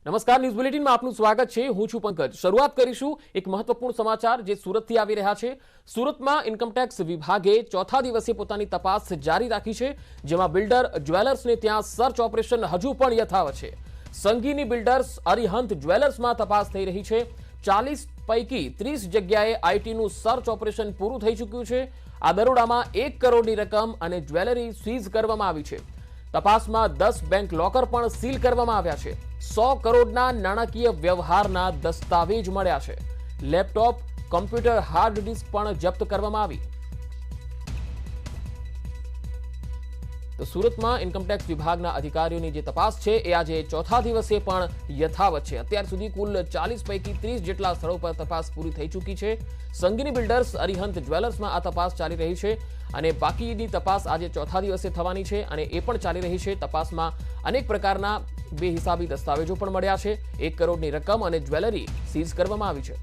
નમસ્કાર, ન્યૂઝ બુલેટિનમાં આપનું સ્વાગત છે। હું છું પંકજ। શરૂઆત કરીશું એક મહત્વપૂર્ણ સમાચાર જે સુરતથી આવી રહ્યા છે। સુરતમાં ઇન્કમટેક્સ વિભાગે ચોથા દિવસે પોતાની તપાસ જારી રાખી છે, જેમાં બિલ્ડર જ્વેલર્સને ત્યાં સર્ચ ઓપરેશન હજુ પણ યથાવત છે। સંગીની બિલ્ડર્સ અરિહંત જ્વેલર્સમાં તપાસ થઈ રહી છે। 40 પૈકી 30 જગ્યાએ આઈટીનું સર્ચ ઓપરેશન પૂરું થઈ ચૂક્યું છે। આ દરોડામાં 1 કરોડની રકમ અને જ્વેલરી સીઝ કરવામાં આવી છે। તપાસમાં 10 બેંક લોકર પણ સીલ કરવામાં આવ્યા છે। 100 કરોડના નાણાકીય વ્યવહારના દસ્તાવેજ મળ્યા છે। લેપટોપ, કમ્પ્યુટર, હાર્ડ ડિસ્ક પણ જપ્ત કરવામાં આવી। તો સુરતમાં ઇન્કમટેક્સ વિભાગના અધિકારીઓની જે તપાસ છે એ આજે ચોથા દિવસે પણ યથાવત છે। અત્યાર સુધી કુલ 40 પૈકી 30 જેટલા સ્થળો પર તપાસ પૂરી થઈ ચૂકી છે। સંગીની બિલ્ડર્સ અરિહંત જ્વેલર્સમાં આ તપાસ ચાલી રહી છે અને બાકીની તપાસ આજે ચોથા દિવસે થવાની છે અને એ પણ ચાલી રહી છે। તપાસમાં અનેક પ્રકારના બેહિસાબી દસ્તાવેજો પણ મળ્યા છે। 1 કરોડની રકમ અને જ્વેલરી સીઝ કરવામાં આવી છે।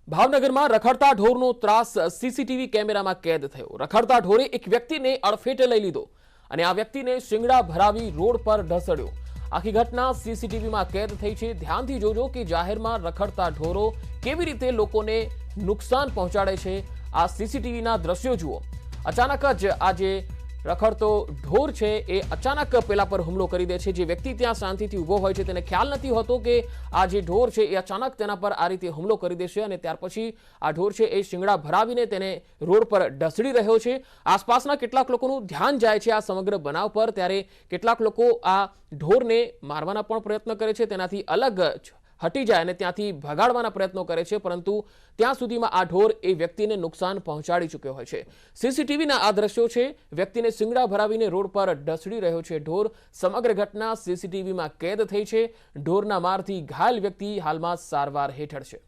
ભાવનગરમાં રખડતા ઢોરનો ત્રાસ સીસીટીવી કેમેરામાં કેદ થયો। રખડતા ઢોરે એક વ્યક્તિને અડફેટે લઈ લીધો અને આ વ્યક્તિને શિંગડા ભરાવી રોડ પર ઢસડ્યો। આખી ઘટના સીસીટીવીમાં કેદ થઈ છે। ધ્યાનથી જોજો કે જાહેરમાં રખડતા ઢોરો કેવી રીતે લોકોને નુકસાન પહોંચાડે છે। આ સીસીટીવીના દ્રશ્યો જુઓ। અચાનક જ આ જે રખડતો ઢોર છે એ અચાનક પેલા પર હુમલો કરી દે છે। જે વ્યક્તિ ત્યાં શાંતિથી ઊભો હોય છે તેને ખ્યાલ નથી હોતો કે આ જે ઢોર છે એ અચાનક તેના પર આ રીતે હુમલો કરી દેશે અને ત્યાર પછી આ ઢોર છે એ શિંગડા ભરાવીને તેને રોડ પર ઢસડી રહ્યો છે। આસપાસના કેટલાક લોકોનું ધ્યાન જાય છે આ સમગ્ર બનાવ પર, ત્યારે કેટલાક લોકો આ ઢોરને મારવાના પણ પ્રયત્ન કરે છે, તેનાથી અલગ હટી જાય અને ત્યાંથી ભગાડવાના પ્રયત્નો કરે છે, પરંતુ ત્યાં સુધીમાં આ ઢોર એ વ્યક્તિને નુકસાન પહોંચાડી ચૂક્યો હોય છે। સીસીટીવીના આ દ્રશ્યો છે। વ્યક્તિને શિંગડા ભરાવીને રોડ પર ઢસડી રહ્યો છે ઢોર। સમગ્ર ઘટના સીસીટીવીમાં કેદ થઈ છે। ઢોરના મારથી ઘાયલ વ્યક્તિ હાલમાં સારવાર હેઠળ છે।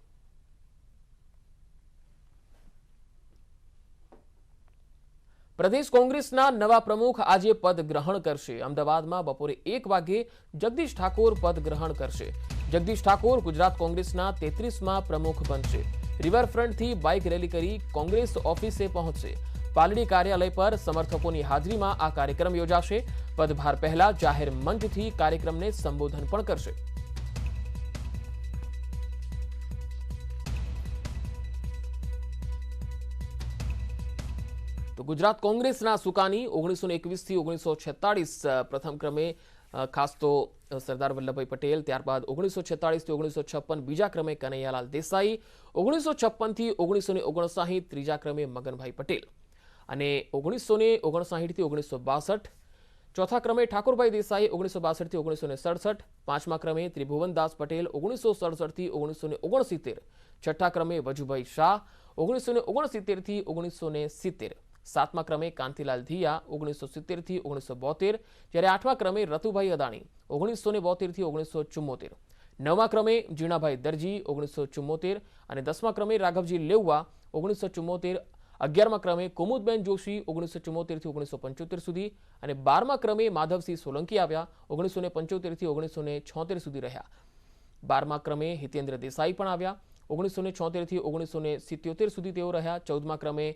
પ્રદેશ કોંગ્રેસના નવા પ્રમુખ આજે પદ ગ્રહણ કરશે। અમદાવાદમાં બપોરે 1 વાગે જગદીશ ઠાકોર પદ ગ્રહણ કરશે। જગદીશ ઠાકોર ગુજરાત કોંગ્રેસના 33મા પ્રમુખ બનશે। રિવરફ્રન્ટથી બાઇક રેલી કરી કોંગ્રેસ ઓફિસે પહોંચશે। પાલડી કાર્યાલય પર સમર્થકોની હાજરીમાં આ કાર્યક્રમ યોજાશે। પદભાર પહેલા જાહેર મંચથી કાર્યક્રમને સંબોધન પણ કરશે। તો ગુજરાત કોંગ્રેસના સુકાની 1921 થી 1946 પ્રથમ ક્રમે ખાસ તો સરદાર વલ્લભભાઈ પટેલ, ત્યારબાદ 1946 થી 1956 બીજા ક્રમે કનૈયાલાલ દેસાઈ, 1956 થી 1959 ત્રીજા ક્રમે મગનભાઈ પટેલ અને 1959 થી 1962 ચોથા ક્રમે ઠાકોરભાઈ દેસાઈ, 1962 થી 1967 પાંચમા ક્રમે ત્રિભુવનદાસ પટેલ, 1967 થી 1969 છઠ્ઠા ક્રમે વજુભાઈ શાહ, 1969 થી 1970 સાતમા ક્રમે કાંતિલાલ ધિયા, 1970 થી 1972 જ્યારે આઠમા ક્રમે રતુભાઈ અદાણી, 1972 થી 1974 નવમા ક્રમે જીણાભાઈ દરજી, 1974 અને 10મા ક્રમે રાઘવજી લેઉવા, 1974 11મા ક્રમે કુમુદબેન જોશી, 1974 થી 1975 સુધી અને 12મા ક્રમે માધવસિંહ સોલંકી આવ્યા, 1975 થી 1976 સુધી રહ્યા। 12મા ક્રમે હિતેન્દ્ર દેસાઈ પણ આવ્યા, 1976 થી 1977 સુધી તેઓ રહ્યા। 14મા ક્રમે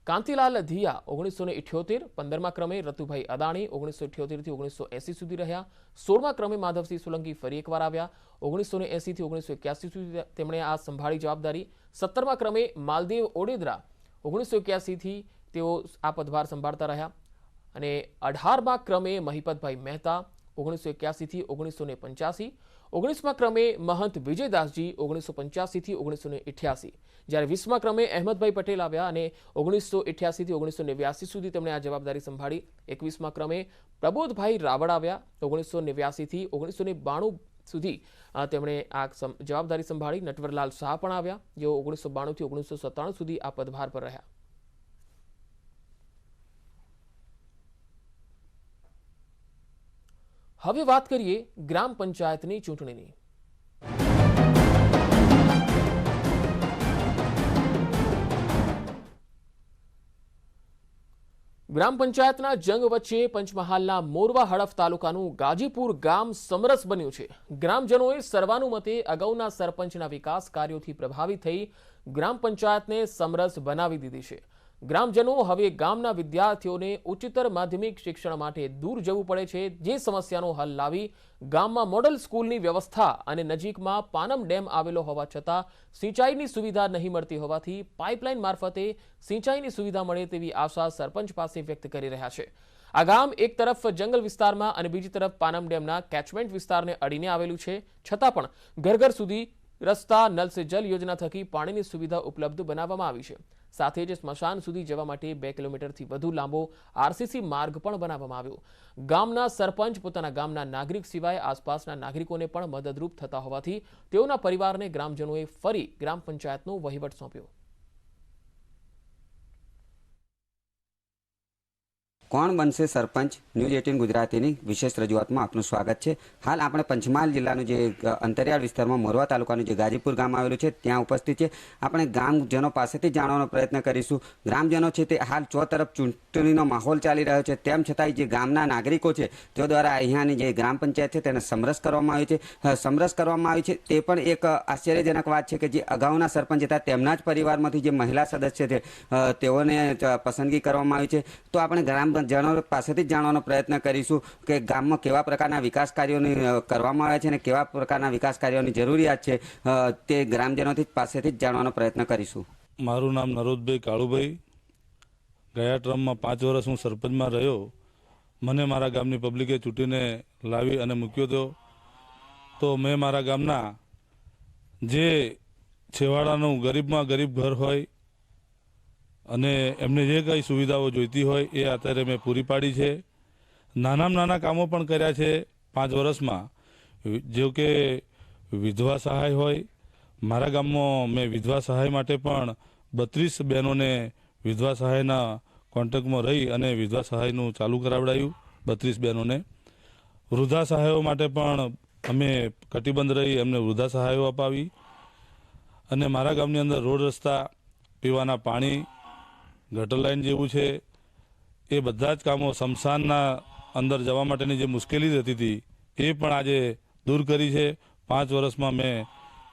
કાંતિલાલ ધિયા, 1978 15મા ક્રમે રતુભાઈ અદાણી, 1978 થી 1980 સુધી રહ્યા। 16મા ક્રમે માધવસિંહ સોલંકી ફરી એકવાર આવ્યા, 1980 થી 1981 સુધી તેમણે આ સંભાળી જવાબદારી। 17મા ક્રમે માલદેવ ઓડેદરા, 1981 થી તેઓ આ પદભાર સંભાળતા રહ્યા અને 18મા ક્રમે મહિપતભાઈ મહેતા, 1981 થી 1985, 19મા ક્રમે મહંત વિજયદાસજી, 1985 થી 1988 જ્યારે 20મા ક્રમે અહેમદભાઈ પટેલ આવ્યા અને 1988 થી 1989 સુધી તેમણે આ જવાબદારી સંભાળી। 21મા ક્રમે પ્રબોધભાઈ રાવળ આવ્યા, 1989 થી 1992 સુધી તેમણે આ જવાબદારી સંભાળી। નટવરલાલ શાહ પણ આવ્યા, જેઓ 1992 થી 1997 સુધી આ પદભાર પર રહ્યા। હવે વાત કરીએ ગ્રામ પંચાયતની ચૂંટણીની। ગ્રામ પંચાયતના જંગ વચ્ચે પંચમહાલના મોરવા હડફ તાલુકાનું ગાજીપુર ગામ સમરસ બન્યું છે। ગ્રામજનોએ સર્વાનુમતે અગાઉના સરપંચના વિકાસ કાર્યોથી પ્રભાવિત થઈ ગ્રામ પંચાયતને સમરસ બનાવી દીધી છે। ગ્રામજનો હવે ગામના વિદ્યાર્થીઓને ઉચ્ચતર માધ્યમિક શિક્ષણ માટે દૂર જવું પડે છે, જે સમસ્યાનો હલ લાવી ગામમાં મોડલ સ્કૂલની વ્યવસ્થા અને નજીકમાં પાનમ ડેમ આવેલો હોવા છતાં સિંચાઈની સુવિધા નહીં મળતી હોવાથી પાઇપલાઇન મારફતે સિંચાઈની સુવિધા મળે તેવી આશા સરપંચ પાસે વ્યક્ત કરી રહ્યા છે। આ ગામ એક તરફ જંગલ વિસ્તારમાં અને બીજી તરફ પાનમ ડેમના કેચમેન્ટ વિસ્તારને અડીને આવેલું છે, છતાં પણ ઘર ઘર સુધી રસ્તા, નલ સે જલ યોજના થકી પાણીની સુવિધા ઉપલબ્ધ બનાવવામાં આવી છે। સાથે જ સ્મશાન સુધી જવા માટે 2 કિલોમીટરથી વધુ લાંબો આરસીસી માર્ગ પણ બનાવવામાં આવ્યો। ગામના સરપંચ પોતાના ગામના નાગરિક સિવાય આસપાસના નાગરિકોને પણ મદદરૂપ થતા હોવાથી તેઓના પરિવારને ગ્રામજનોએ ફરી ગ્રામ પંચાયતનો વહીવટ સોંપ્યો। કોણ બનશે સરપંચ ન્યૂઝ 18 ગુજરાતીની વિશેષ રજૂઆતમાં આપનું સ્વાગત છે। હાલ આપણે પંચમહાલ જિલ્લાનું જે અંતરિયાળ વિસ્તારમાં મોરવા તાલુકાનું જે ગાજીપુર ગામ આવેલું છે ત્યાં ઉપસ્થિત છે। આપણે ગામજનો પાસેથી જાણવાનો પ્રયત્ન કરીશું। ગ્રામજનો છે તે હાલ ચો તરફ ચૂંટણીનો માહોલ ચાલી રહ્યો છે, તેમ છતાંય જે ગામના નાગરિકો છે તેઓ દ્વારા અહીંયાની જે ગ્રામ પંચાયત છે તેને સમરસ કરવામાં આવી છે। સમરસ કરવામાં આવી છે તે પણ એક આશ્ચર્યજનક વાત છે કે જે અગાઉના સરપંચ હતા તેમના જ પરિવારમાંથી જે મહિલા સદસ્ય છે તેઓને પસંદગી કરવામાં આવી છે। તો આપણે ગ્રામજનો પાસેથી જ જાણવાનો પ્રયત્ન કરીશું કે ગામમાં કેવા પ્રકારના વિકાસ કાર્યોની કરવામાં આવ્યા છે અને કેવા પ્રકારના વિકાસ કાર્યોની જરૂરિયાત છે તે ગ્રામજનોથી પાસેથી જ જાણવાનો પ્રયત્ન કરીશું। મારું નામ નરોદભાઈ કાળુભાઈ। ગયા ટર્મમાં 5 વર્ષ હું સરપંચમાં રહ્યો। મને મારા ગામની પબ્લિકે ચૂંટીને લાવી અને મૂક્યો તો મેં મારા ગામના જે છેવાડાનું ગરીબમાં ગરીબ ઘર હોય અને એમને જે કંઈ સુવિધાઓ જોઈતી હોય એ અત્યારે મેં પૂરી પાડી છે। નાનામાં નાના કામો પણ કર્યા છે 5 વર્ષમાં, જો કે વિધવા સહાય હોય। મારા ગામમાં મેં વિધવા સહાય માટે પણ 32 બહેનોને વિધવા સહાયના કોન્ટેક્ટમાં રહી અને વિધવા સહાયનું ચાલુ કરાવડાયું 32 બહેનોને। વૃદ્ધા સહાયો માટે પણ અમે કટિબંધ રહી એમને વૃદ્ધા સહાયો અપાવી। અને મારા ગામની અંદર રોડ રસ્તા, પીવાના પાણી, ગટર લાઈન જેવું છે એ બધા જ કામો, સ્મશાનના અંદર જવા માટેની જે મુશ્કેલી રહેતી હતી એ પણ આજે દૂર કરી છે। 5 વર્ષમાં મેં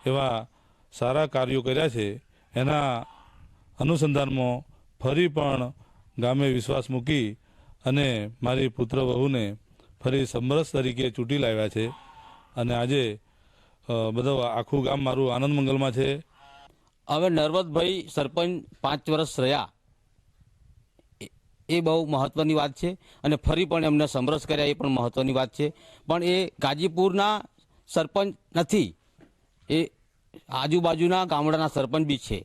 એવા સારા કાર્યો કર્યા છે। એના અનુસંધાનમાં ફરી પણ ગામે વિશ્વાસ મૂકી અને મારી પુત્ર વહુને ફરી સમરસ તરીકે ચૂંટી લાવ્યા છે અને આજે બધું આખું ગામ મારું આનંદ મંગલમાં છે। હવે નરવદભાઈ સરપંચ 5 વર્ષ રહ્યા એ બહુ મહત્વની વાત છે અને ફરી પણ એમને સમરસ કર્યા એ પણ મહત્વની વાત છે। પણ એ ગાજીપુરના સરપંચ નથી, એ આજુબાજુના ગામડાના સરપંચ બી છે।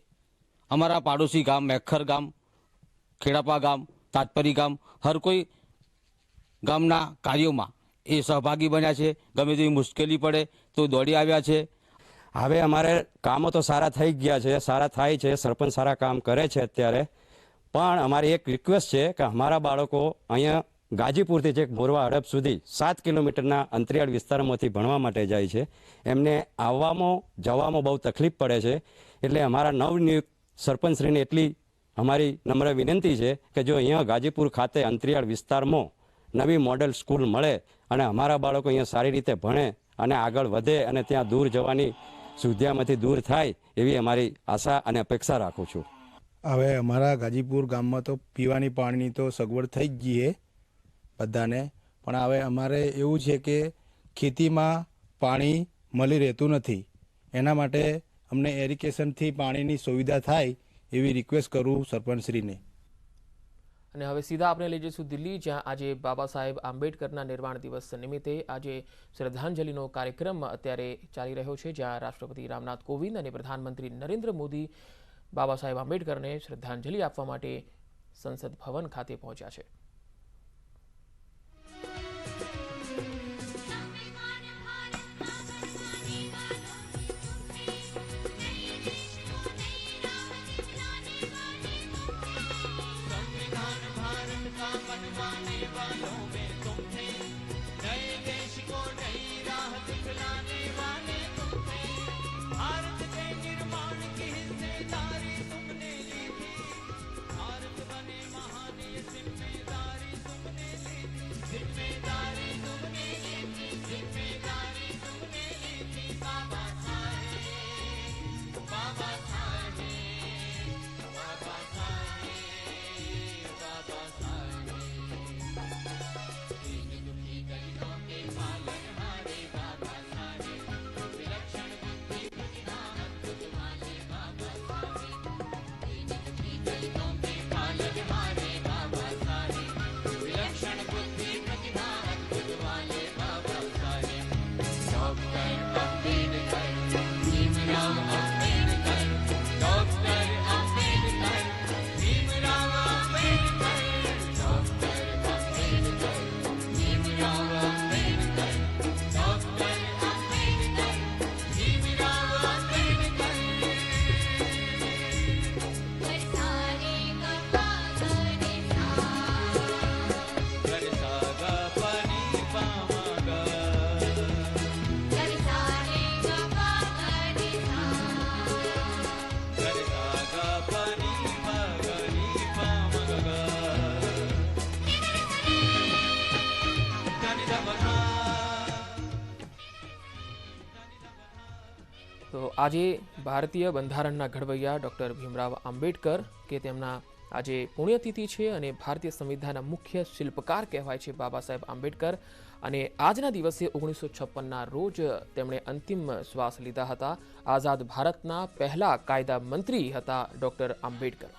અમારા પાડોશી ગામ મેખર ગામ, ખેડાપા ગામ, તાજપરી ગામ, હર કોઈ ગામના કાર્યોમાં એ સહભાગી બન્યા છે। ગમે તેવી મુશ્કેલી પડે તો દોડી આવ્યા છે। હવે અમારે કામો તો સારા થઈ ગયા છે, સારા થાય છે, સરપંચ સારા કામ કરે છે અત્યારે। પણ અમારી એક રિક્વેસ્ટ છે કે અમારા બાળકો અહીંયા ગાજીપુરથી છેક મોરવા હડપ સુધી 7 કિલોમીટરના અંતરિયાળ વિસ્તારમાંથી ભણવા માટે જાય છે। એમને આવવામાં જવામાં બહુ તકલીફ પડે છે। એટલે અમારા નવનિયુક્ત સરપંચશ્રીને એટલી અમારી નમ્ર વિનંતી છે કે જો અહીંયા ગાજીપુર ખાતે અંતરિયાળ વિસ્તારમાં નવી મોડેલ સ્કૂલ મળે અને અમારા બાળકો અહીંયા સારી રીતે ભણે અને આગળ વધે અને ત્યાં દૂર જવાની સુવિધામાંથી દૂર થાય એવી અમારી આશા અને અપેક્ષા રાખું છું। હવે અમારા ગાજીપુર ગામમાં તો પીવાની પાણીની તો સગવડ થઈ જ ગઈ બધાને, પણ હવે અમારે એવું છે કે ખેતીમાં પાણી મળી રહેતું નથી। એના માટે અમને એરિગેશનથી પાણીની સુવિધા થાય એવી રિક્વેસ્ટ કરું સરપંચશ્રીને। અને હવે સીધા આપણે લઈ જઈશું દિલ્હી, જ્યાં આજે બાબા સાહેબ આંબેડકરના નિર્વાણ દિવસ નિમિત્તે આજે શ્રદ્ધાંજલિનો કાર્યક્રમ અત્યારે ચાલી રહ્યો છે, જ્યાં રાષ્ટ્રપતિ રામનાથ કોવિંદ અને પ્રધાનમંત્રી નરેન્દ્ર મોદી બાબા સાહેબ આંબેડકરને શ્રદ્ધાંજલિ આપવા માટે સંસદ ભવન ખાતે પહોંચ્યા છે। આજે ભારતીય બંધારણના ઘડવૈયા ડૉક્ટર ભીમરાવ આંબેડકર કે તેમના આજે પુણ્યતિથિ છે અને ભારતીય સંવિધાનના મુખ્ય શિલ્પકાર કહેવાય છે બાબા સાહેબ આંબેડકર અને આજના દિવસે 1956ના રોજ તેમણે અંતિમ શ્વાસ લીધા હતા. આઝાદ ભારતના પહેલા કાયદા મંત્રી હતા ડૉક્ટર આંબેડકર.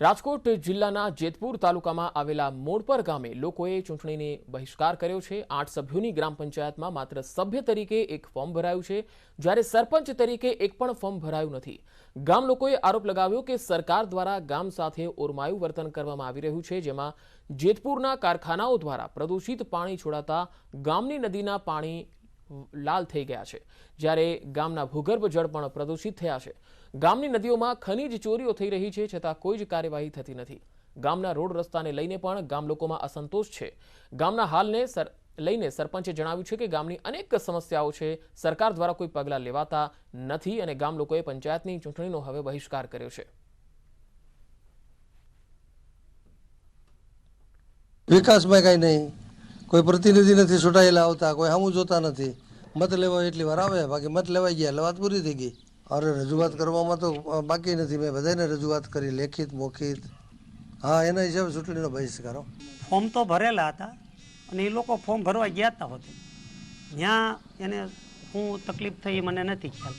રાજકોટ જિલ્લાના જેતપુર તાલુકામાં આવેલા મોડપર ગામે લોકોએ ચૂંટણીને બહિષ્કાર કર્યો છે. 8 સભ્યોની ગ્રામ પંચાયતમાં માત્ર સભ્ય તરીકે એક ફોર્મ ભરાયું છે, જ્યારે સરપંચ તરીકે એક પણ ફોર્મ ભરાયું નથી. ગામ લોકોએ આરોપ લગાવ્યો કે સરકાર દ્વારા ગામ સાથે ઓરમાયું વર્તન કરવામાં આવી રહ્યું છે, જેમાં જેતપુરના કારખાનાઓ દ્વારા પ્રદૂષિત પાણી છોડાતા ગામની નદીના પાણી લાલ થઈ ગયા છે, જ્યારે ગામના ભૂગર્ભ જળ પણ પ્રદૂષિત થયા છે. ગામની નદીઓમાં ખનીજ ચોરીઓ થઈ રહી છે, છતાં કોઈ જ કાર્યવાહી થતી નથી. ગામના રોડ રસ્તાને લઈને પણ ગામ લોકોમાં અસંતોષ છે. ગામના હાલને લઈને સરપંચે જણાવ્યું છે કે ગામની અનેક સમસ્યાઓ છે, સરકાર દ્વારા કોઈ પગલાં લેવાતા નથી અને ગામ લોકોએ પંચાયતની ચૂંટણીનો હવે બહિષ્કાર કર્યો છે. વિકાસમાં કઈ નહીં, કોઈ પ્રતિનિધિ નથી ચૂંટાયેલા આવતા, કોઈ સામું જોતા નથી. મત લેવા એટલી વાર આવે, બાકી મત લેવાઈ ગયા એટલે વાત પૂરી થઈ ગઈ. અરે રજૂઆત કરવામાં તો બાકી નથી, મેં બધાને રજૂઆત કરી, લેખિત મૌખિત. હા, એના હિસાબે ચૂંટણીનો બહિષ્કાર. ફોર્મ તો ભરેલા હતા અને એ લોકો ફોર્મ ભરવા ગયા હતા હોતે, ત્યાં એને શું તકલીફ થઈ મને નથી ખ્યાલ.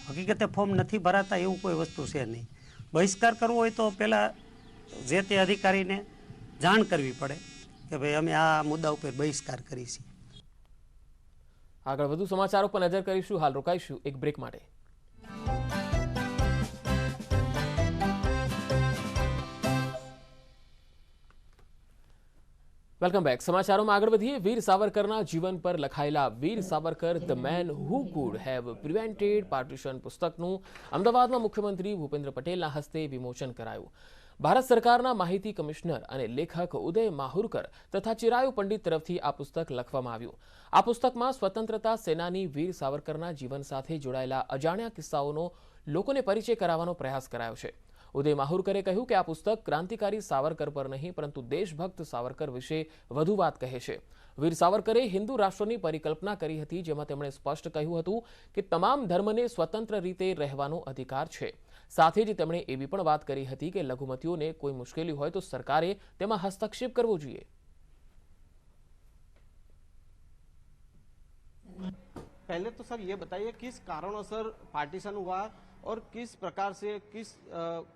હકીકતે ફોર્મ નથી ભરાતા એવું કોઈ વસ્તુ છે નહીં. બહિષ્કાર કરવો હોય તો પહેલાં જે તે અધિકારીને જાણ કરવી પડે કે ભાઈ અમે આ મુદ્દા ઉપર બહિષ્કાર કરી છીએ. આગળ વધુ સમાચારો પર નજર કરીશું. હાલ રોકાઈશું એક બ્રેક માટે. Welcome back. સમાચારોમાં આગળ વધીએ. વીર સાવરકરના જીવન પર લખાયેલા Veer Savarkar the man who could have prevented partition પુસ્તકનું અમદાવાદમાં મુખ્યમંત્રી ભૂપેન્દ્ર પટેલના હસ્તે વિમોચન કરાયું. ભારત સરકારના માહિતી કમિશનર અને લેખક ઉદય માહુરકર તથા ચિરાયુ પંડિત તરફથી આ પુસ્તક લખવામાં આવ્યું. આ પુસ્તકમાં સ્વતંત્રતા સેનાની વીર સાવરકરના જીવન સાથે જોડાયેલા અજાણ્યા કિસ્સાઓનો લોકોને પરિચય કરાવવાનો પ્રયાસ કરાયો છે. ઉદય માહુરકરે કહ્યું કે આ પુસ્તક ક્રાંતિકારી સાવરકર પર નહીં પરંતુ દેશભક્ત સાવરકર વિશે વધુ વાત કહે છે. વીર સાવરકરે હિન્દુ રાષ્ટ્રની પરિકલ્પના કરી હતી, જેમાં તેમણે સ્પષ્ટ કહ્યું હતું કે તમામ ધર્મને સ્વતંત્ર રીતે રહેવાનો અધિકાર છે. સાથે જ તેમણે એવી પણ વાત કરી હતી કે લઘુમતીઓને કોઈ મુશ્કેલી હોય તો સરકારે તેમાં હસ્તક્ષેપ કરવો જોઈએ. पहले तो सर ये बताइए किस कारणों पार्टीशन हुआ और किस प्रकार से किस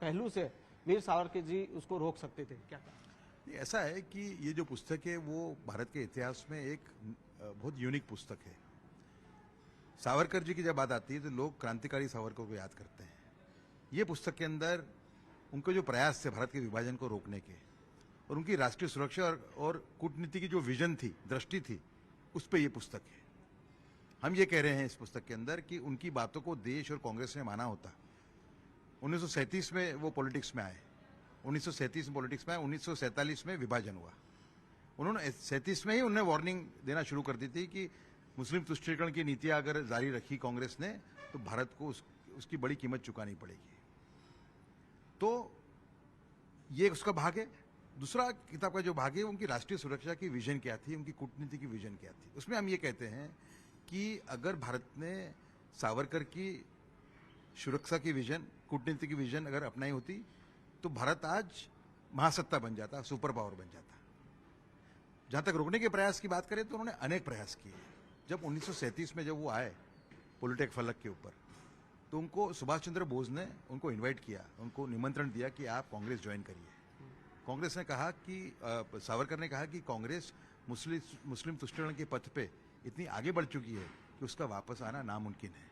पहलू से वीर सावरकर जी उसको रोक सकते थे, क्या ऐसा है कि ये जो पुस्तक है वो भारत के इतिहास में एक बहुत यूनिक पुस्तक है. सावरकर जी की जब बात आती है तो लोग क्रांतिकारी सावरकर को याद करते हैं. ये पुस्तक के अंदर उनके जो प्रयास थे भारत के विभाजन को रोकने के और उनकी राष्ट्रीय सुरक्षा और कूटनीति की जो विजन थी, दृष्टि थी, उस पर यह पुस्तक है. हम ये कह रहे हैं इस पुस्तक के अंदर कि उनकी बातों को देश और कांग्रेस ने माना होता. 1937 में वो पॉलिटिक्स में आए, 1937 में पॉलिटिक्स में आए, 1947 में विभाजन हुआ. उन्होंने 37 में ही उन्होंने वार्निंग देना शुरू कर दी थी कि मुस्लिम तुष्टीकरण की नीतियां अगर जारी रखी कांग्रेस ने तो भारत को उसकी बड़ी कीमत चुकानी पड़ेगी. तो ये उसका भाग है. दूसरा किताब का जो भाग है उनकी राष्ट्रीय सुरक्षा की विजन क्या थी, उनकी कूटनीति की विजन क्या थी. उसमें हम ये कहते हैं कि अगर भारत ने सावरकर की सुरक्षा की विजन, कूटनीति की विजन अगर अपनाई होती तो भारत आज महासत्ता बन जाता, सुपर पावर बन जाता. जहां तक रोकने के प्रयास की बात करें तो उन्होंने अनेक प्रयास किए. जब 1937 में जब वो आए पॉलिटेक फलक के ऊपर तो उनको सुभाष चंद्र बोस ने उनको इनवाइट किया, उनको निमंत्रण दिया कि आप कांग्रेस ज्वाइन करिए. कांग्रेस ने कहा कि सावरकर ने कहा कि कांग्रेस मुस्लिम तुष्टीकरण के पथ पे इतनी आगे बढ़ चुकी है कि उसका वापस आना नामुमकिन है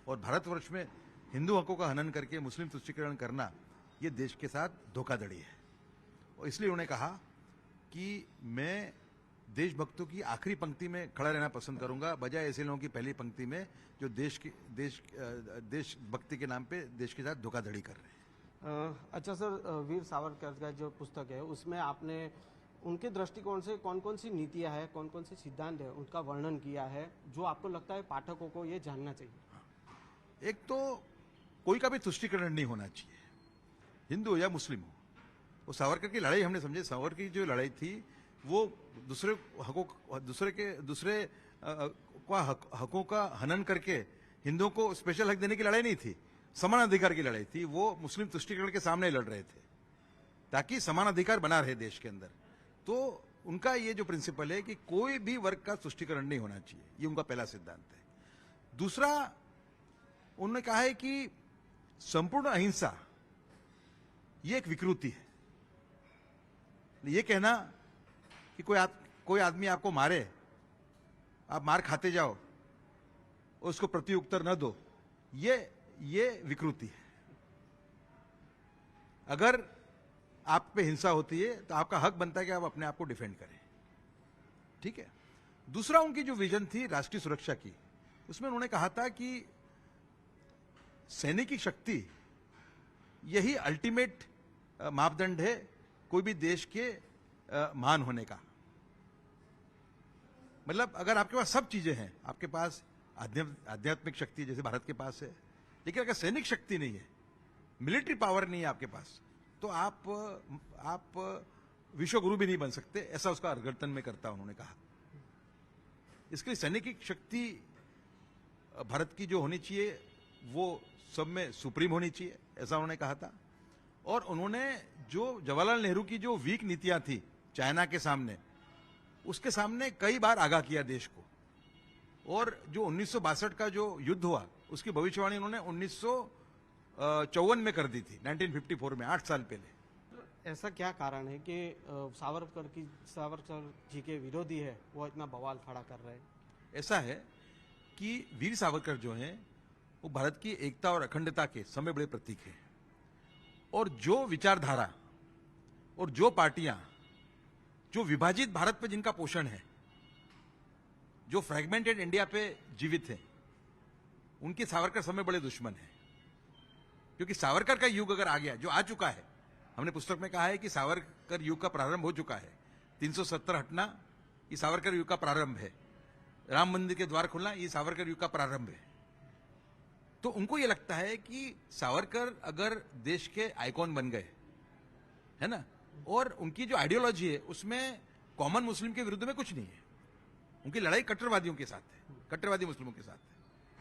और भारतवर्ष में हिंदू हकों का हनन करके मुस्लिम तुष्टीकरण करना ये देश के साथ धोखाधड़ी है. और इसलिए उन्होंने कहा कि मैं देशभक्तों की आखिरी पंक्ति में खड़ा रहना पसंद करूंगा बजाय ऐसे लोगों की पहली पंक्ति में जो देशभक्ति के नाम पे देश के साथ धोखाधड़ी कर रहे हैं. अच्छा सर, वीर सावरकर का जो पुस्तक है उसमें आपने उनके दृष्टिकोण से कौन कौन सी नीतियां हैं, कौन कौन से सिद्धांत है उनका वर्णन किया है जो आपको लगता है पाठकों को ये जानना चाहिए. एक तो कोई का भी तुष्टीकरण नहीं होना चाहिए, हिंदू हो या मुस्लिम हो. वो सावरकर की लड़ाई हमने समझे, सावरकर की जो लड़ाई थी वो दूसरे हकों का हनन करके हिंदुओं को स्पेशल हक देने की लड़ाई नहीं थी, समान अधिकार की लड़ाई थी। वो मुस्लिम तुष्टीकरण के सामने लड़ रहे थे ताकि समान अधिकार बना रहे देश के अंदर। तो उनका ये जो प्रिंसिपल है कि कोई भी वर्ग का तुष्टीकरण नहीं होना चाहिए, ये उनका पहला सिद्धांत है। दूसरा, उन्होंने कहा है कि संपूर्ण अहिंसा ये एक विकृति है। ये कहना कि कोई आदमी आपको मारे, आप मार खाते जाओ, उसको प्रत्युत्तर न दो, ये विकृति है। अगर आप पे हिंसा होती है तो आपका हक बनता है कि आप अपने आप को डिफेंड करें, ठीक है। दूसरा, उनकी जो विजन थी राष्ट्रीय सुरक्षा की, उसमें उन्होंने कहा था कि सैनिक की शक्ति यही अल्टीमेट मापदंड है कोई भी देश के महान होने का। मतलब अगर आपके पास सब चीजें हैं, आपके पास आध्यात्मिक शक्ति जैसे भारत के पास है, लेकिन अगर सैनिक शक्ति नहीं है, मिलिट्री पावर नहीं है आपके पास, तो आप विश्व गुरु भी नहीं बन सकते, ऐसा उसका अर्घटन में करता उन्होंने कहा। इसके लिए सैनिक शक्ति भारत की जो होनी चाहिए वो सब में सुप्रीम होनी चाहिए, ऐसा उन्होंने कहा था। और उन्होंने जो जवाहरलाल नेहरू की जो वीक नीतियां थी चाइना के सामने, उसके सामने कई बार आगाह किया देश को। और जो 1962 का जो युद्ध हुआ उसकी भविष्यवाणी उन्होंने 1954 में कर दी थी, 1954 में, 8 साल पहले। ऐसा क्या कारण है कि सावरकर जी के विरोधी है वो इतना बवाल खड़ा कर रहे हैं? ऐसा है कि वीर सावरकर जो हैं वो भारत की एकता और अखंडता के समय बड़े प्रतीक हैं। और जो विचारधारा और जो पार्टियां जो विभाजित भारत पे जिनका पोषण है, जो फ्रैगमेंटेड इंडिया पे जीवित है, उनके सावरकर समय बड़े दुश्मन हैं। क्योंकि सावरकर का युग अगर आ गया, जो आ चुका है, हमने पुस्तक में कहा है कि सावरकर युग का प्रारंभ हो चुका है। 370 हटना ये सावरकर युग का प्रारंभ है। राम मंदिर के द्वार खुलना ये सावरकर युग का प्रारंभ है। तो उनको ये लगता है कि सावरकर अगर देश के आइकॉन बन गए, है ना, और उनकी जो आइडियोलॉजी है उसमें कॉमन मुस्लिम के विरुद्ध में कुछ नहीं है। उनकी लड़ाई कट्टरवादियों के साथ है, कट्टरवादी मुस्लिमों के साथ है,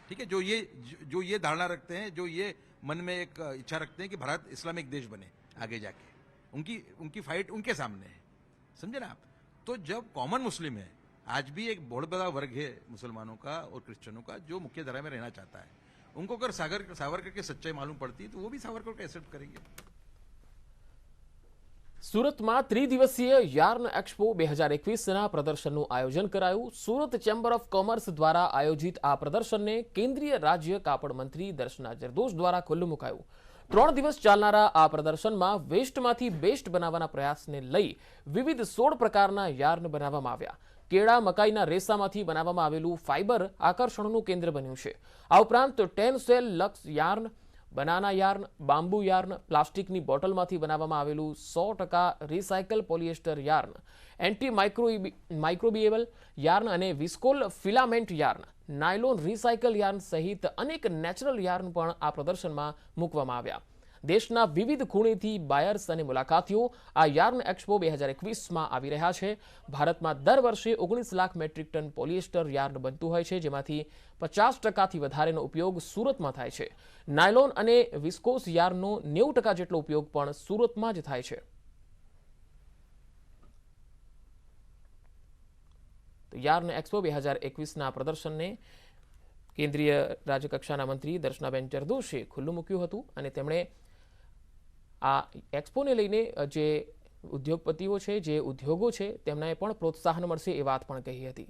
ठीक है, जो ये धारणा रखते हैं, जो ये मन में एक इच्छा रखते हैं कि भारत इस्लामिक देश बने आगे जाके, उनकी फाइट उनके सामने है, समझे ना आप। तो जब कॉमन मुस्लिम है, आज भी एक बहुत बड़ा वर्ग है मुसलमानों का और क्रिश्चियनों का जो मुख्य धारा में रहना चाहता है, उनको अगर सावरकर की सच्चाई मालूम पड़ती है तो वो भी सावरकर को एक्सेप्ट करेंगे। સુરતમાં ત્રિદિવસીય યાર્ન એક્સપો 2021ના પ્રદર્શનનું આયોજન કરાયું। સુરત ચેમ્બર ઓફ કોમર્સ દ્વારા આયોજિત આ પ્રદર્શનને કેન્દ્રીય રાજ્ય કાપડ મંત્રી દર્શના જરદોશ દ્વારા ખુલ્લું મુકાયું। 3 દિવસ ચાલનારા આ પ્રદર્શનમાં વેસ્ટમાંથી બેસ્ટ બનાવવાના પ્રયાસને લઈ વિવિધ 16 પ્રકારના યાર્ન બનાવવામાં આવ્યા। કેળા મકાઈના રેસામાંથી બનાવવામાં આવેલું ફાઇબર આકર્ષણનું કેન્દ્ર બન્યું છે। આ ઉપરાંત 10 સેલ લક્સ yarn, banana yarn, bamboo yarn, प्लास्टिकनी बोटलमांथी बनाववामां आवेलुं 100% recycle polyester yarn, antimicrobial yarn अने viscose filament yarn, nylon recycle yarn सहित अनेक नेचरल यार्न पण आ प्रदर्शनमां मूकवामां आव्या। देशना विविध खूणेथी बायर्स अने मुलाकातीओ आ यार्न एक्सपो 2021 में आवी रह्या छे। भारत में दर वर्षे 19 lakh metric ton polyester yarn बनतुं होय छे, जेमांथी 50% थी वधारेनो उपयोग सूरत में थाय छे। नायलोन अने विस्कोस यार्ननो 90% जेटलो उपयोग पण सूरत में ज थाय छे। तो यार्न एक्सपो 2021 ना प्रदर्शन ने केंद्रीय राज्यकक्षाना मंत्री दर्शनाबेन जरदोशे खुल्लुं मूक्युं हतुं अने तेमणे आ एक्सपोने लईने जे उद्योगपतिओ छे, जे उद्योगो छे, तेमने पण प्रोत्साहन मळशे ए वात पण कही हती।